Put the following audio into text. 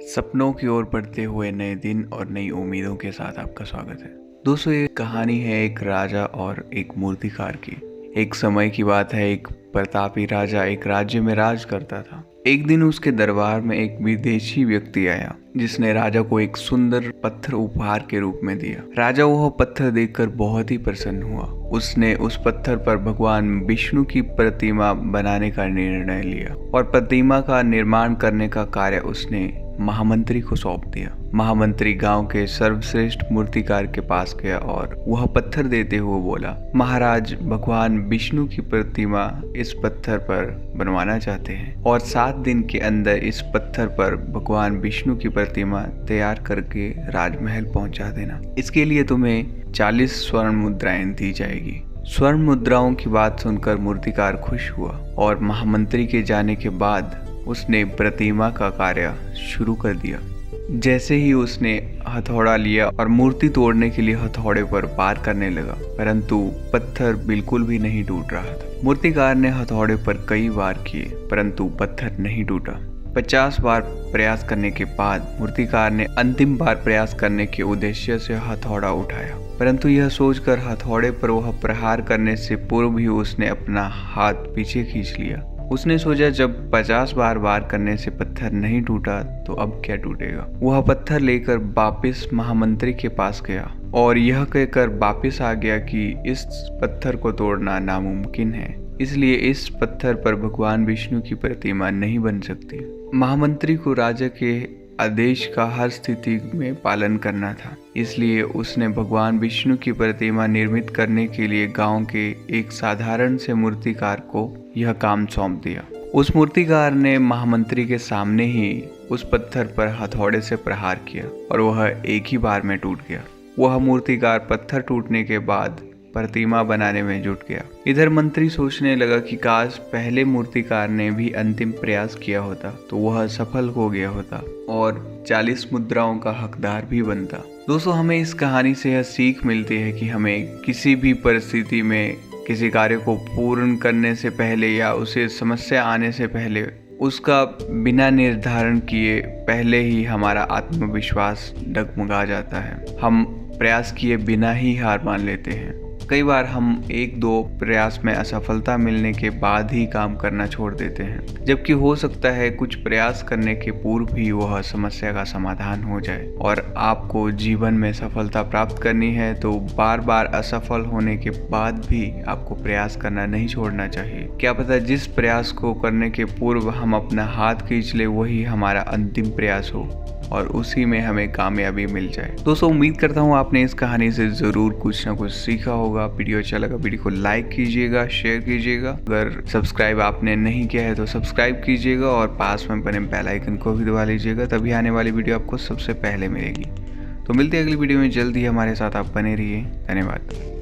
सपनों की ओर बढ़ते हुए नए दिन और नई उम्मीदों के साथ आपका स्वागत है। दोस्तों, ये कहानी है एक राजा और एक मूर्तिकार की। एक समय की बात है, एक प्रतापी राजा एक राज्य में राज करता था। एक दिन उसके दरबार में एक विदेशी व्यक्ति आया जिसने राजा को एक सुंदर पत्थर उपहार के रूप में दिया। राजा वह पत्थर देखकर बहुत ही प्रसन्न हुआ। उसने उस पत्थर पर भगवान विष्णु की प्रतिमा बनाने का निर्णय लिया और प्रतिमा का निर्माण करने का कार्य उसने महामंत्री को सौंप दिया। महामंत्री गांव के सर्वश्रेष्ठ मूर्तिकार के पास गया और वह पत्थर देते हुए बोला, महाराज, भगवान विष्णु की प्रतिमा इस पत्थर पर बनवाना चाहते हैं और 7 दिन के अंदर इस पत्थर पर भगवान विष्णु की प्रतिमा तैयार करके राजमहल पहुंचा देना। इसके लिए तुम्हें 40 स्वर्ण मुद्राएं दी जाएगी। स्वर्ण मुद्राओं की बात सुनकर मूर्तिकार खुश हुआ और महामंत्री के जाने के बाद उसने प्रतिमा का कार्य शुरू कर दिया। जैसे ही उसने हथौड़ा लिया और मूर्ति तोड़ने के लिए हथौड़े पर वार करने लगा, परंतु पत्थर बिल्कुल भी नहीं टूट रहा था। मूर्तिकार ने हथौड़े पर कई वार किए परंतु पत्थर नहीं टूटा। 50 बार प्रयास करने के बाद मूर्तिकार ने अंतिम बार प्रयास करने के उद्देश्य से हथौड़ा उठाया, परंतु यह सोचकर हथौड़े पर वह प्रहार करने से पूर्व ही उसने अपना हाथ पीछे खींच लिया। उसने सोचा, जब 50 बार वार करने से पत्थर नहीं टूटा तो अब क्या टूटेगा। वह पत्थर लेकर वापस महामंत्री के पास गया और यह कहकर वापस आ गया कि इस पत्थर को तोड़ना नामुमकिन है, इसलिए इस पत्थर पर भगवान विष्णु की प्रतिमा नहीं बन सकती। महामंत्री को राजा के आदेश का हर स्थिति में पालन करना था, इसलिए उसने भगवान विष्णु की प्रतिमा निर्मित करने के लिए गांव के एक साधारण से मूर्तिकार को यह काम सौंप दिया। उस मूर्तिकार ने महामंत्री के सामने ही उस पत्थर पर हथौड़े से प्रहार किया और वह एक ही बार में टूट गया। वह मूर्तिकार पत्थर टूटने के बाद प्रतिमा बनाने में जुट गया। इधर मंत्री सोचने लगा कि काश पहले मूर्तिकार ने भी अंतिम प्रयास किया होता तो वह सफल हो गया होता और 40 मुद्राओं का हकदार भी बनता। दोस्तों, हमें इस कहानी से यह सीख मिलती है कि हमें किसी भी परिस्थिति में किसी कार्य को पूर्ण करने से पहले या उसे समस्या आने से पहले उसका बिना निर्धारण किए पहले ही हमारा आत्मविश्वास डगमगा जाता है। हम प्रयास किए बिना ही हार मान लेते हैं। कई बार हम 1-2 प्रयास में असफलता मिलने के बाद ही काम करना छोड़ देते हैं, जबकि हो सकता है कुछ प्रयास करने के पूर्व ही वह समस्या का समाधान हो जाए। और आपको जीवन में सफलता प्राप्त करनी है तो बार बार असफल होने के बाद भी आपको प्रयास करना नहीं छोड़ना चाहिए। क्या पता जिस प्रयास को करने के पूर्व हम अपना हाथ खींच ले वही हमारा अंतिम प्रयास हो और उसी में हमें कामयाबी मिल जाए। दोस्तों, उम्मीद करता हूँ आपने इस कहानी से ज़रूर कुछ ना कुछ सीखा होगा। वीडियो अच्छा लगा, वीडियो को लाइक कीजिएगा, शेयर कीजिएगा। अगर सब्सक्राइब आपने नहीं किया है तो सब्सक्राइब कीजिएगा और पास में बने बेल आइकन को भी दबा लीजिएगा, तभी आने वाली वीडियो आपको सबसे पहले मिलेगी। तो मिलते हैं अगली वीडियो में जल्द ही। हमारे साथ आप बने रहिए। धन्यवाद।